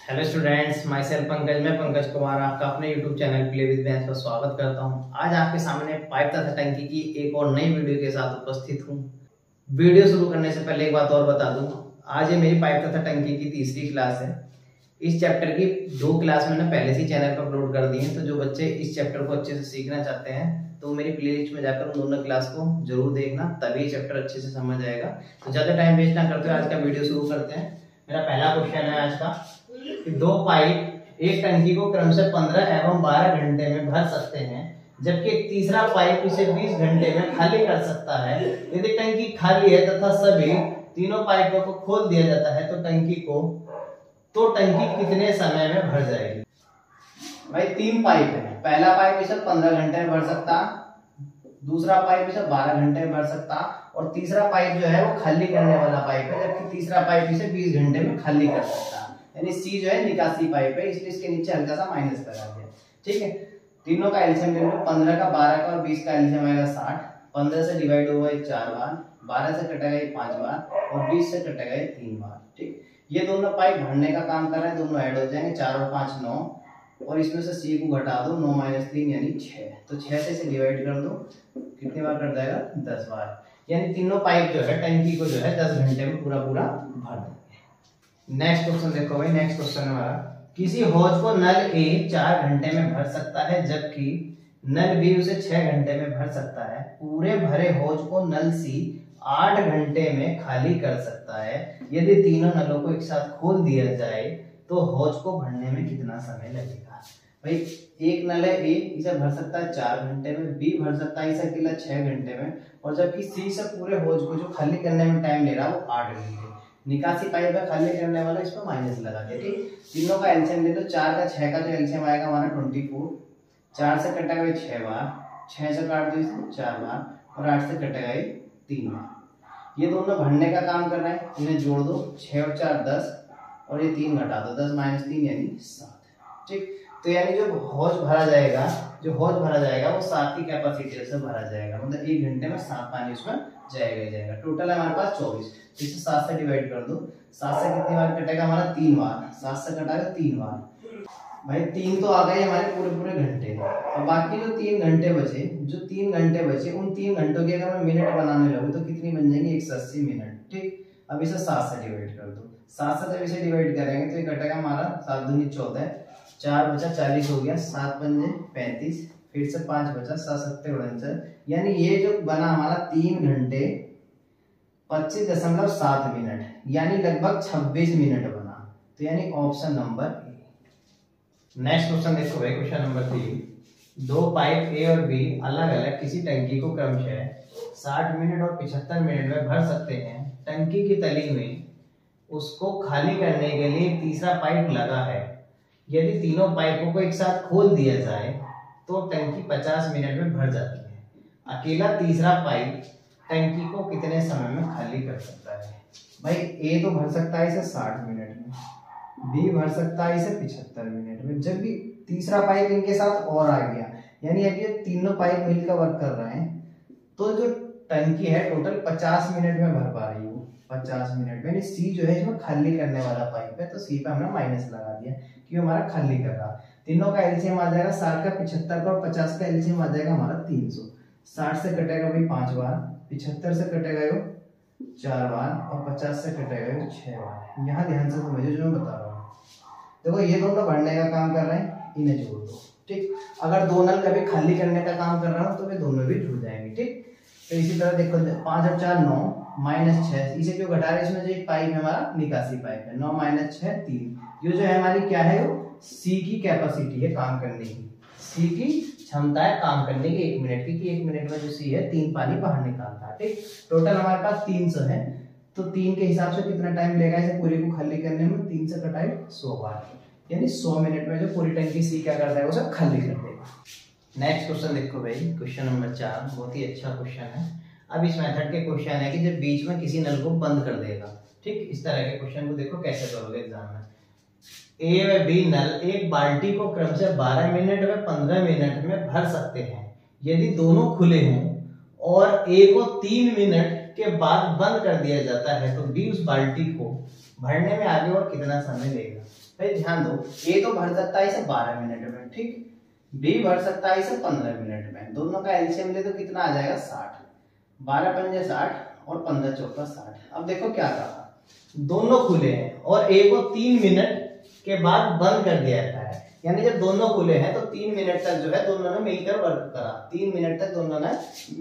Hello students, my self Pankaj. मैं पंकज कुमार आपका अपने YouTube channel play with maths पर स्वागत करता हूं। आज आपके सामने पाइप तथा टंकी की एक और नई वीडियो के साथ उपस्थित हूं। वीडियो शुरू करने से पहले एक बात और बता दूं, आज ये मेरी पाइप तथा टंकी की तीसरी क्लास है। इस चैप्टर की 2 क्लास मैंने पहले से चैनल पर अपलोड कर दी है, तो जो बच्चे इस चैप्टर को अच्छे से सीखना चाहते हैं तो मेरी प्लेलिस्ट में जाकर उन दोनों क्लास को जरूर देखना, तभी चैप्टर अच्छे से समझ आएगा। तो ज्यादा टाइम वेस्ट ना करते हुए आज का वीडियो शुरू करते हैं। मेरा पहला क्वेश्चन है आज का कि 2 पाइप एक टंकी को क्रमशः 15 एवं 12 घंटे में भर सकते हैं, जबकि एक तीसरा पाइप इसे 20 घंटे में खाली कर सकता है। यदि टंकी खाली है तथा सभी तीनों पाइपों को खोल दिया जाता है तो टंकी कितने समय में भर जाएगी? भाई 3 पाइप है। पहला पाइप इसे 15 घंटे में भर सकता, दूसरा पाइप इसे 12 घंटे में भर सकता और तीसरा पाइप जो है वो खाली करने वाला पाइप है, जबकि तीसरा पाइप इसे 20 घंटे में खाली कर सकता। यानी सी जो है निकासी पाइप है, इसलिए इसके नीचे हल्का सा माइनस लगा दिया। ठीक है, तीनों का एलसीएम ले लो। 15 का 12 का और 20 का एलसीएम आएगा 60। 15 से डिवाइड होगा 4 बार, 12 से कटेगा 5 बार और 20 से कटेगा 3 बार। ठीक, ये दोनों पाइप भरने का काम कर रहे हैं, दोनों ऐड हो जाएंगे। 4 और 5 9 और इसमें से सी को घटा दो, 9 - 3 यानी 6। तो 6 से इसे डिवाइड कर दो, कितने बार कर जाएगा? 10 बार। यानी तीनों पाइप जो है टंकी को जो है 10 घंटे में पूरा भर देंगे। नेक्स्ट क्वेश्चन देखो भाई। नेक्स्ट क्वेश्चन हमारा, किसी हौज को नल ए 4 घंटे में भर सकता है, जबकि नल बी उसे 6 घंटे में भर सकता है। पूरे भरे हौज को नल सी 8 घंटे में खाली कर सकता है। यदि तीनों नलों को एक साथ खोल दिया जाए तो हौज को भरने में कितना समय लगेगा? भाई एक नल है ए, इसे भर सकता है 4 घंटे में, बी भर सकता है इसे अकेला 6 घंटे में, और जबकि सी से पूरे हौज को जो खाली करने में टाइम ले रहा है वो 8 घंटे। निकासी पाइप है खाली करने वाला, इस पर माइनस लगा दिया। ठीक, तीनों का एलसीएम ले लो। 4 का 6 का जो एलसीएम आएगा हमारा 24। 4 से कटेगा 6 बार, 6 से काट दो इसे 4 बार और 8 से कटेगा 3 बार। ये दोनों भरने का काम कर रहे हैं, इन्हें जोड़ दो। 6 और 4 10 और ये 3 घटा दो, 10 - 3 यानी 7। ठीक, तो यानी जो हौज भरा जाएगा वो 7 की कैपेसिटी से भरा जाएगा, मतलब 1 घंटे में 7 पानी उसमें जाएगा। टोटल है हमारे पास 24। इसे 7 से डिवाइड कर दो। 7 से कितनी बार कटेगा? हमारा 3 बार। 7 से कटाएगा 3 बार। भाई 3 तो आ गए हमारे पूरे घंटे, और बाकी जो 3 घंटे बचे उन 3 घंटों की अगर मैं मिनट बनाने लगूं तो कितनी बन जाएंगी? 180 मिनट। ठीक, अब इसे 7 से डिवाइड कर दो। 7 से जब इसे डिवाइड करेंगे तो ये कटेगा हमारा 7 दूनी 14, 4 बचा 40 हो गया, 7 पंजे 35, फिर से 5 बचा, 7 7 49। यानी ये जो बना हमारा 3 घंटे 25.7 मिनट, यानी लगभग 26 मिनट बना। तो यानी option number A. Next question देखो भाई, क्वेश्चन नंबर 3। 2 पाइप ए और बी अलग अलग किसी टंकी को क्रमशः 60 मिनट और 75 मिनट में भर सकते हैं। टंकी की तली में उसको खाली करने के लिए एक तीसरा पाइप लगा है। यदि तीनों पाइपों को एक साथ खोल दिया जाए तो टंकी 50 मिनट में भर जाती है। अकेला तीसरा पाइप टंकी को कितने समय में खाली कर सकता है? भाई ए तो भर सकता है इसे 60 मिनट में, बी भर सकता है इसे 75 मिनट में, जब भी तीसरा पाइप इनके साथ और आ गया, यानी अब ये तीनों पाइप मिलकर वर्क कर रहे हैं, तो जो टंकी है टोटल 50 मिनट में भर पा रही है। 50 मिनट में। यानी सी जो है जो खाली करने वाला पाइप है, तो सी पे हमने माइनस लगा दिया कि हमारा खाली कर रहा। तीनों का एलसीएम आ जाएगा 60 का 75 का और 50 का एलसीएम आ जाएगा हमारा 300। 60 से कटेगा भाई 5 बार, 75 से कटेगा यो 4 बार और 50 से कटेगा यो 6 बार। यहाँ ध्यान से समझो जो मैं बता रहा हूँ। देखो ये दोनों भरने का काम कर रहे हैं, इन्हें जोड़ दो। ठीक, अगर 2 नल कभी खाली करने का काम कर रहा हूँ तो वे दोनों भी जुड़ जाएंगे। ठीक, तो इसी तरह देखो 5 और 4 9 -6, इसे क्यों घटा रहे हैं? इसमें जो एक पाइप है हमारा निकासी पाइप है। 9 - 6 3। ये जो है हमारी क्या है? सी की कैपेसिटी है काम करने की, सी की क्षमता है काम करने की 1 मिनट की, कि 1 मिनट में जो सी है 3 पानी बाहर निकालता है। ठीक, टोटल हमारे पास 300 है, तो 3 के हिसाब से कितना टाइम लेगा इसे पूरी को खाली करने में? 3 से कटाए 100 बार, यानी 100 मिनट में जो पूरी टंकी सी क्या करता है उसे खाली कर देगा। नेक्स्ट क्वेश्चन देखो भाई, क्वेश्चन नंबर 4। बहुत ही अच्छा क्वेश्चन है। अब इस मेथड के क्वेश्चन है कि जब बीच में किसी नल को बंद कर देगा। ठीक, इस तरह के क्वेश्चन को देखो कैसे करोगे एग्जाम में। ए व बी नल एक बाल्टी को क्रमशः 12 मिनट व 15 मिनट में भर सकते हैं। यदि दोनों खुले हों और ए को 3 मिनट के बाद बंद कर दिया जाता है तो बी उस बाल्टी को भरने में आगे और कितना समय लेगा। भाई ध्यान दो, ए तो भर सकता है इसे 12 मिनट में, ठीक, बी भर सकता है इसे 15 मिनट में। दोनों का एलसीएम ले तो कितना आ जाएगा 60, 12 पंजे 60 और 15 चौका 60। अब देखो क्या कहा, दोनों खुले हैं और ए को 3 मिनट के बाद बंद कर दिया जाता है, यानी जब दोनों खुले हैं तो 3 मिनट तक जो है दोनों ने मिलकर वर्क करा, 3 मिनट तक दोनों ने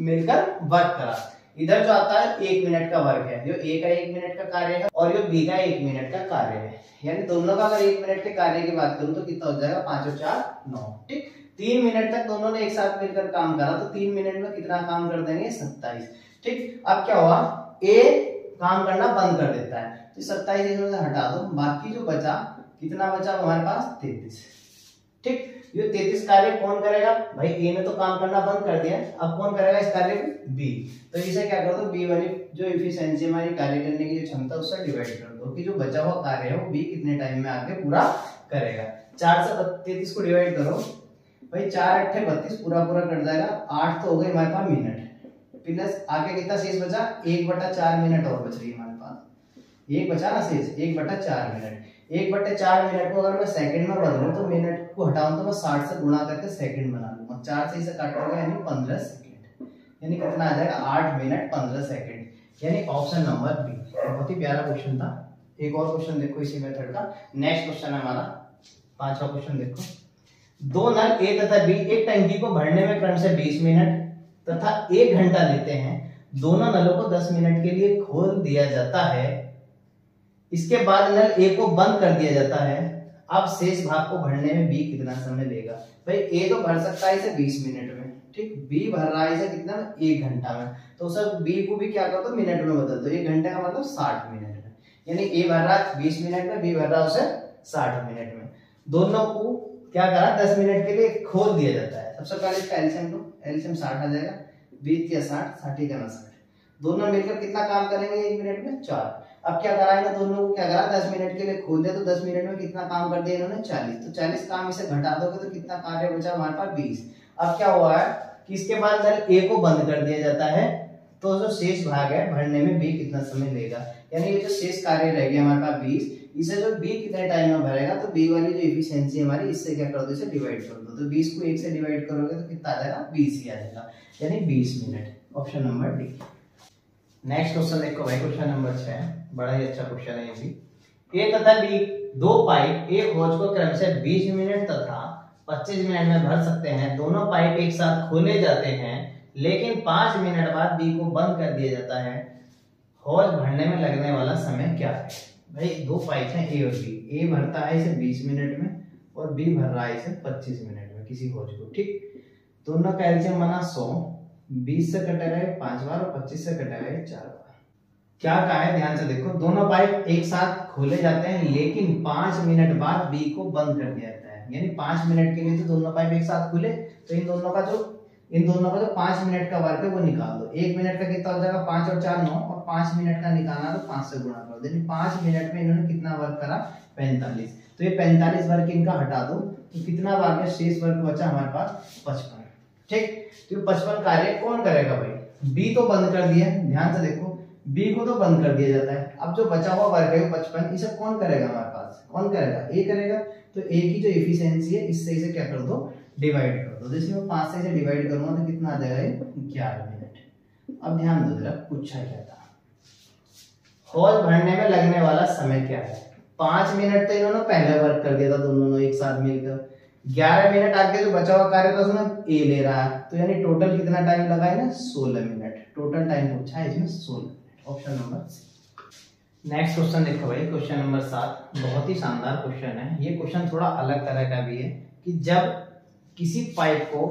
मिलकर वर्क करा। इधर जो आता है 1 मिनट का वर्क है, जो ए का 1 मिनट का कार्य है और जो बी का 1 मिनट का कार्य है, यानी दोनों का अगर 1 मिनट के कार्य की बात करूं तो कितना हो जाएगा 5 और 4 9, ठीक। 3 मिनट तक दोनों ने एक साथ मिलकर काम करा तो 3 मिनट में कितना काम कर देंगे 27, ठीक। अब क्या हुआ, ए काम करना बंद कर देता है तो 27 इसमें से हटा दो, बाकी जो बचा कितना बचा हमारे पास 33, ठीक। ये 33 कार्य कौन करेगा, भाई ए ने तो काम करना बंद कर दिया, अब कौन करेगा इस कार्य को, बी। तो इसे क्या कर दो, बी वाली जो एफिशिएंसी हमारी कार्य करने की जो क्षमता उससे डिवाइड कर दो कि जो बचा हुआ कार्य है वो बी कितने टाइम में आके पूरा करेगा। 4 से 33 को डिवाइड करो, भाई 4 8 32 पूरा पूरा कट जाएगा, 8 तो हो गए हमारे पास मिनट, प्लस आगे कितना शेष बचा 1/4 मिनट और बच रही है हमारे पास, 1 बचा ना शेष 1/4 मिनट। 1/4 मिनट को अगर मैं सेकंड में बदलूं तो मिनट को हटाऊं तो मैं 60 से गुणा करके सेकंड बना लूंगा, 4 से इसे काटोगे यानी 15 सेकंड, यानी कितना आ जाएगा 8 मिनट 15 सेकंड, यानी ऑप्शन नंबर बी। बहुत ही प्यारा क्वेश्चन था। एक और क्वेश्चन देखो इसी मेथड का, नेक्स्ट क्वेश्चन है हमारा 5वां क्वेश्चन देखो, दो नल ए तथा बी एक टंकी को भरने में क्रमशः 20 मिनट तथा 1 घंटा लेते हैं, दोनों नलों को 10 मिनट के लिए खोल दिया जाता है, इसके बाद नल ए को बंद कर दिया जाता है, अब शेष भाग को भरने में बी कितना समय लेगा। भाई ए तो भर सकता है इसे 20 मिनट में, ठीक, बी भर रहा है इसे कितना 1 घंटा में, तो सर बी को भी क्या कर दो मिनट में बदल दो, 1 घंटे का मतलब 60 मिनट में, यानी ए भर रहा है 20 मिनट में, बी भर रहा है उसे 60 मिनट में। दोनों को क्या करा 10 मिनट के लिए खोल दिया जाता है। सबसे पहले इसका एलसीएम लो, एलसीएम 60 आ जाएगा, 20 या 60 60 का 60, दोनों मिलकर कितना काम करेंगे 1 मिनट में 4। अब क्या करा है ना, दोनों को क्या करा 10 मिनट के लिए खोल दिया, तो 10 मिनट में कितना काम कर दिया इन्होंने 40, तो 40 काम इसे घटा दोगे तो कितना कार्य बचा हमारे पास 20। अब क्या हुआ है कि इसके बाद नल ए को बंद कर दिया जाता है, तो जो शेष भाग है भरने में बी कितना समय लेगा, यानी ये जो शेष कार्य रह गया हमारे पास 20, इसे जो बी कितने टाइम में भरेगा, तो बी वाली जो एफिशिएंसी हमारी इससे क्या कर दो इसे डिवाइड कर दो, तो 20 को 1 से डिवाइड करोगे तो कितना आ जाएगा 20 ही आ जाएगा, यानी 20 minute, option number D. Next question देखो भाई, क्वेश्चन नंबर 6, बड़ा ही अच्छा क्वेश्चन है ये भी। ए तथा बी दो पाइप एक होज को क्रमशः 20 मिनट तथा 25 मिनट में भर सकते हैं, दोनों पाइप एक साथ खोले जाते हैं, लेकिन 5 मिनट बाद बी को बंद कर दिया जाता है, होज भरने में लगने वाला समय क्या है। भाई दो पाइप हैं ए और बी, ए भरता है इसे 20 मिनट में और बी भर रहा है इसे 25 मिनट में किसी होज को, ठीक। दोनों का एलसीएम बना 100, 20 से कटा गए 5 बार और 25 से कटा गए 4 बार। क्या कहा है ध्यान से देखो, दोनों पाइप एक साथ खोले जाते हैं लेकिन 5 मिनट बाद बी को बंद कर दिया जाता है, यानी 5 मिनट के लिए तो दोनों पाइप एक साथ खुले, तो इन दोनों का जो 5 मिनट का वर्क है वो निकाल दो। 1 मिनट का कितना हो जाएगा 5 और 4 9, और 5 मिनट का निकालना तो 5 से गुणा कर दो, यानी 5 मिनट में इन्होंने कितना वर्क करा 45, तो ये 45 वर्क इनका हटा दो तो कितना बाकी शेष वर्क बचा हमारे पास 55, ठीक। तो 55 कार्य कौन करेगा भाई, बी तो बंद कर दिया, ध्यान से देखो बी को तो बंद कर दिया जाता है, अब जो बचा हुआ वर्क है 55 इसे कौन करेगा हमारे पास, कौन करेगा ए करेगा, तो ए की जो एफिशिएंसी है इससे इसे क्या कर दो डिवाइड कर दो, जैसे मैं 5 से इसे डिवाइड करूंगा तो कितना आ जाएगा 11 मिनट। अब ध्यान दो जरा पूछा क्या था, होज भरने में लगने वाला समय क्या है। 5 मिनट तो इन्होंने पहले वर्क कर दिया था दोनों ने एक साथ मिलकर, 11 मिनट आगे जो बचा हुआ कार्य था उसमें ए ले रहा है, तो यानी टोटल कितना टाइम लगा है ना 16 मिनट, टोटल टाइम पूछा है इसमें 16, option number C. Next question देखो भाई, क्वेश्चन नंबर 7, बहुत ही शानदार क्वेश्चन है। ये क्वेश्चन थोड़ा अलग तरह का भी है कि जब किसी पाइप को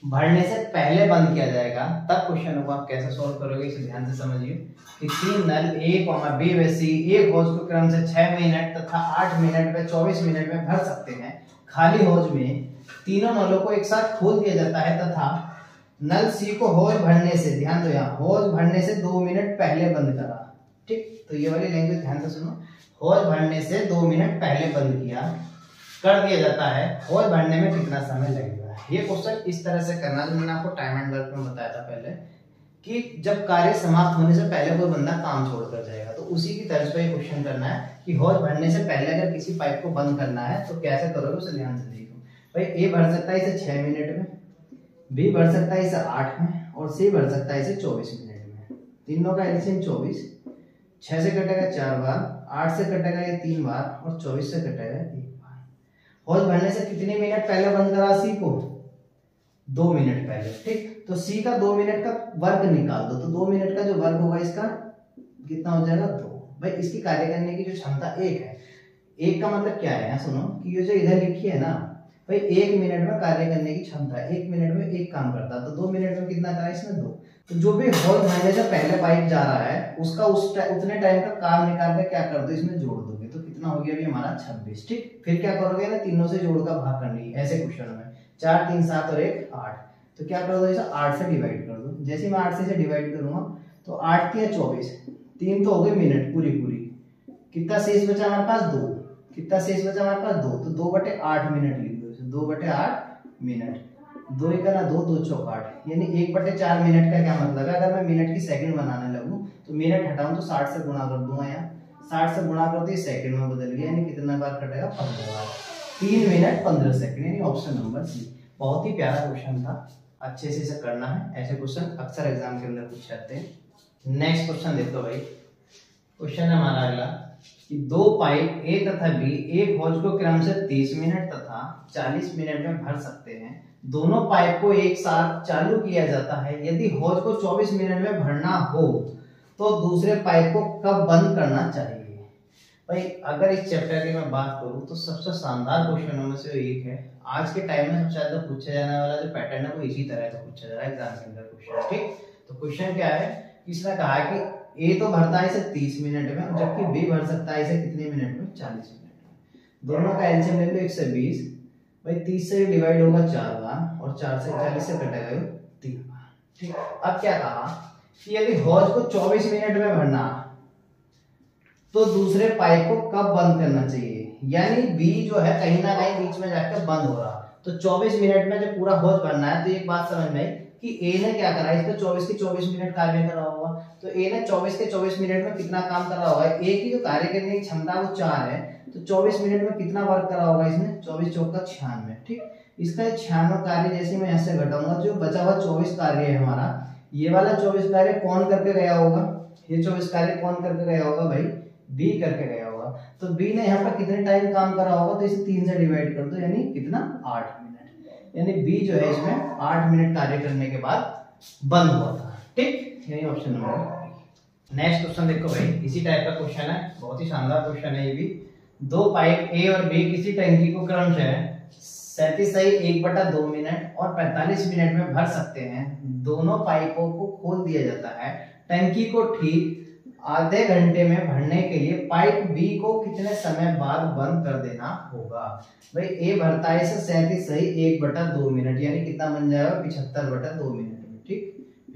भरने से पहले बंद किया जाएगा तब क्वेश्चन को आप कैसे सॉल्व करोगे, इसे ध्यान से समझिए कि 3 नल ए बी व सी एक होज को क्रम से 6 मिनट तथा 8 मिनट व 24 मिनट में भर सकते हैं। खाली होज में तीनों नलों को एक साथ खोल दिया जाता है तथा नल सी को होज भरने से, ध्यान दो यहाँ, होज भरने से 2 मिनट पहले बंद करा, ठीक। तो ये वाली लैंग्वेज ध्यान से सुनो, होज भरने से 2 मिनट पहले बंद किया कर दिया जाता है, होज भरने में कितना समय लगेगा। ये क्वेश्चन इस तरह से करना जो मैंने आपको टाइम एंड वर्क में बताया था पहले, कि जब कार्य समाप्त होने से पहले कोई बंदा काम छोड़कर जाएगा, तो उसी की तर्ज पे ये क्वेश्चन करना है कि हौज भरने से पहले अगर किसी पाइप को बंद करना है तो कैसे करोगे, उसे ध्यान से देखो। भाई ए भर सकता है इसे 6 मिनट में, बी भर सकता है इसे 8 में और सी भर सकता है इसे 24 मिनट में। तीनों का एलसीएम 24, 6 से कटेगा 4 बार, 8 से कटेगा ये 3 बार और 24 से कटेगा 1 बार। हौज भरने से कितने मिनट पहले बंद करा सी को, 2 मिनट पहले। ठीक, तो सी का 2 मिनट का वर्ग निकाल दो, तो 2 मिनट का जो वर्ग होगा इसका कितना हो जाएगा 2। भाई इसकी कार्य करने की जो क्षमता 1 है, 1 का मतलब क्या है, सुनो कि ये जो इधर लिखी है ना भाई 1 मिनट में कार्य करने की क्षमता है, 1 मिनट में 1 काम करता है, तो 2 मिनट में कितना करा इसमें 2। तो जो भी हौज भरने से पहले पाइप जा रहा है उसका उतने टाइम का काम निकाल के क्या कर दो, इसमें जोड़ दोगे, तो कितना हो गया अभी हमारा 26। ठीक, फिर क्या करोगे ना, तीनों से जोड़कर भाग करनी है। ऐसे क्वेश्चन में 4 3 7 और 1 8, तो क्या कर दो इसे 8 से डिवाइड कर दो। जैसे मैं 8 से इसे डिवाइड करूंगा तो 8 3 24, 3 तो हो गए मिनट पूरी, कितना शेष बचा हमारे पास 2, कितना शेष बचा हमारे पास 2, तो 2/8 मिनट लिख दो इसे, 2/8 मिनट। 2 1 2 2 चौक 8, यानी 1/4 मिनट का क्या मतलब है, अगर मैं मिनट की सेकंड बनाने लगूं तो मिनट हटाऊं तो 60 से गुणा कर दूंगा, यहाँ 60 से गुणा कर दिए सेकंड में बदल गया, यानी कितना बार कटेगा 15 बार, 3 मिनट 15 सेकंड, यानी ऑप्शन नंबर सी। बहुत ही प्यारा क्वेश्चन था, अच्छे से इसे करना है, ऐसे क्वेश्चन अक्सर एग्जाम के अंदर पूछे जाते हैं। नेक्स्ट क्वेश्चन देखो भाई, क्वेश्चन है हमारा अगला कि 2 पाइप ए तथा बी एक हौज को क्रम से 30 मिनट तथा 40 मिनट में भर सकते हैं। दोनों पाइप को एक साथ चालू किया जाता है। यदि हौज को 24 मिनट में भरना हो तो दूसरे पाइप को कब बंद करना चाहिए। भाई अगर इस चैप्टर की मैं बात करूं तो सबसे शानदार क्वेश्चनों में से एक है। आज के टाइम में सबसे ज्यादा पूछा जाने वाला जो पैटर्न है वो इसी तरह का पूछा जा रहा है एग्जाम के अंदर क्वेश्चन। ठीक, तो क्वेश्चन क्या है, इसने कहा है कि ए तो भरता है इसे 30 मिनट में, जबकि बी भर सकता है इसे कितने मिनट में, 40 मिनट में। दोनों का एलसीएम ले लो 120, भाई 30 से डिवाइड होगा 4 बार और 4 से 40 से कटेगा 3 बार। ठीक, अब क्या कहा कि यदि हौज को 24 मिनट में भरना तो दूसरे पाइप को कब बंद करना चाहिए, यानी बी जो है कहीं ना कहीं बीच में जाकर बंद हो रहा। तो 24 मिनट में जब पूरा हौज भरना है तो एक बात समझ में आई कि ए ने क्या करा, इस पे 24 के 24 मिनट कार्य करा होगा, तो ए ने 24 के 24 मिनट में कितना काम करा होगा। ए की जो कार्य करने की क्षमता वो 4 है, तो 24 मिनट में कितना वर्क करा होगा इसने, 24 चौक का 96। ठीक, इसका 96 कार्य जैसे मैं यहाँ से घटाऊंगा, जो बचा हुआ 24 कार्य है हमारा, ये वाला 24 कार्य कौन करके गया होगा, ये 24 कार्य कौन करके गया होगा भाई, बी करके गया होगा। तो बी ने यहाँ पर कितने टाइम काम करा होगा, तो इसे 3 से डिवाइड कर दो, यानी कितना 8 मिनट, यानी बी जो है इसमें 8 मिनट कार्य करने के बाद बंद हुआ था। ठीक, यानी ऑप्शन नंबर। नेक्स्ट क्वेश्चन देखो भाई, इसी टाइप का क्वेश्चन है, बहुत ही शानदार क्वेश्चन है ये भी। 2 पाइप ए और बी किसी टंकी को क्रमशः 1/2 मिनट और 45 मिनट में भर सकते हैं। दोनों पाइपों को खोल दिया जाता है। टंकी को ठीक आधे घंटे में भरने के लिए पाइप बी को कितने समय बाद बंद कर देना होगा। भाई ए भरता है इसे 1/2 मिनट, यानी कितना बन जाएगा 75/2 मिनट में। ठीक,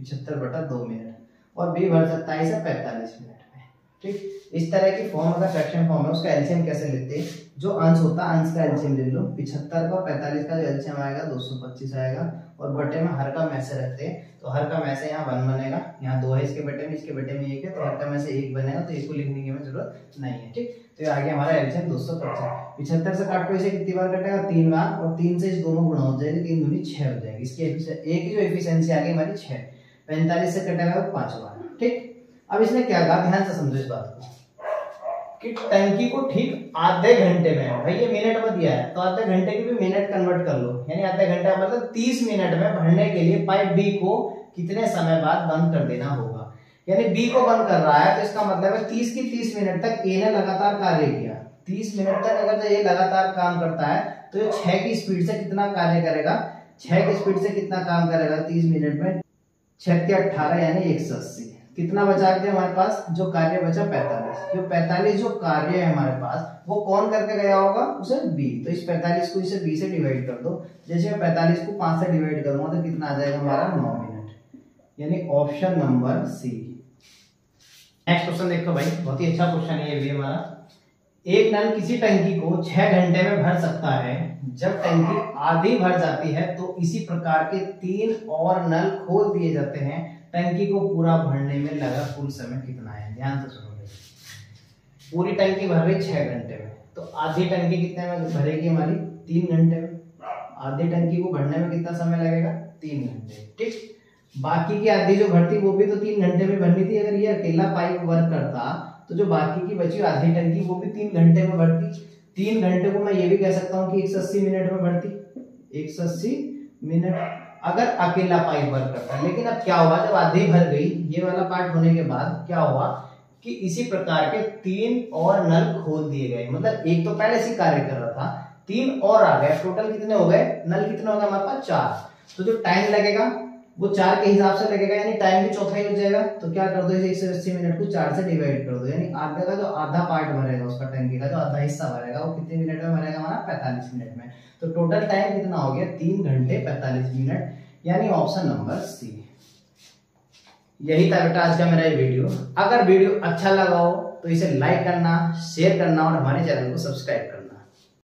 75/2 मिनट, और बी भर सकता है इसे 45 मिनट में। ठीक, इस तरह की फॉर्म अगर फ्रैक्शन फॉर्म है उसका एलसीएम कैसे लेते हैं, जो अंश होता है अंश का एलसीएम ले लो। 75 का 45 का जो एलसीएम आएगा 225 आएगा, और बटे में हर का में से रखते हैं, तो हर का में से यहाँ 1 बनेगा, यहाँ 2 है, इसके बटे में 1 है, तो हर का में से 1 बनेगा, तो इसको लिखने की हमें जरूरत नहीं है। ठीक, तो आगे हमारा एलसीएम 225। 75 से काटो इसे कितनी बार कटेगा, 3 बार, और 3 से इस दोनों गुणा हो जाएगी, 3 दूनी 6 हो जाएगी। इसकी एक ही जो एफिशिएंसी आ गई हमारी 6। 45 से कटेगा 5 बार। ठीक, अब इसने क्या कहा, ध्यान से समझो इस बात को कि टंकी को ठीक आधे घंटे में, भाई ये मिनट में दिया है तो आधे घंटे की भी मिनट कन्वर्ट कर लो, यानी आधे घंटा मतलब 30 मिनट में भरने के लिए पाइप बी को कितने समय बाद बंद कर देना होगा। यानी बी को बंद कर रहा है तो इसका मतलब है 30 की 30 मिनट तक ए ने लगातार कार्य किया। 30 मिनट तक अगर ये लगातार काम करता है तो ये 6 की स्पीड से कितना कार्य करेगा, 6 की स्पीड से कितना काम करेगा 30 मिनट में, 6 के 18 यानी 180। कितना बचा के हमारे पास, जो कार्य बचा 45। जो 45 जो कार्य है हमारे पास वो कौन करके गया होगा, उसे बी। तो इस 45 को इसे बी से डिवाइड कर दो। जैसे मैं 45 को 5 से डिवाइड करूंगा तो कितना आ जाएगा हमारा 9 मिनट, यानी option number C. Next question देखो भाई, बहुत ही अच्छा क्वेश्चन है ये भी हमारा। एक नल किसी टंकी को 6 घंटे में भर सकता है। जब टंकी आधी भर जाती है तो इसी प्रकार के 3 और नल खोल दिए जाते हैं टंकी को पूरा भरने में लगा कुल समय कितना है, ध्यान से सुनो। पूरी टंकी भर रही 6 घंटे में, तो आधी टंकी कितने में भरेगी हमारी, 3 घंटे में। आधी टंकी को भरने में कितना समय लगेगा, 3 घंटे, ठीक। बाकी की आधी जो भरती वो भी तो 3 घंटे में भरनी थी। अगर ये अकेला पाइप वर्क करता तो जो बाकी की बची आधी टंकी वो भी 3 घंटे में भरती। 3 घंटे को मैं ये भी कह सकता हूँ कि 180 मिनट में भरती, 180 मिनट अगर अकेला पाइप वर्क करता। लेकिन अब क्या हुआ, जब आधी भर गई, ये वाला पार्ट होने के बाद क्या हुआ कि इसी प्रकार के 3 और नल खोल दिए गए। मतलब एक तो पहले से कार्य कर रहा था, 3 और आ गए। टोटल कितने हो गए, नल कितने हो गए हमारे पास, 4। तो जो टाइम लगेगा वो 4 के हिसाब से लगेगा, यानी टाइम भी चौथा ही हो जाएगा। तो क्या कर दो, 180 मिनट को 4 से डिवाइड कर दो, यानी आधा का जो आधा पार्ट भरेगा उसका टंकी का जो आधा हिस्सा भरेगा वो कितने मिनट में भरेगा हमारा, 45 मिनट में। तो टोटल टाइम कितना हो गया, 3 घंटे 45 मिनट, यानी ऑप्शन नंबर सी। यही था बेटा आज का मेरा ये वीडियो। अगर वीडियो अच्छा लगा हो तो इसे लाइक करना, शेयर करना और हमारे चैनल को सब्सक्राइब करना।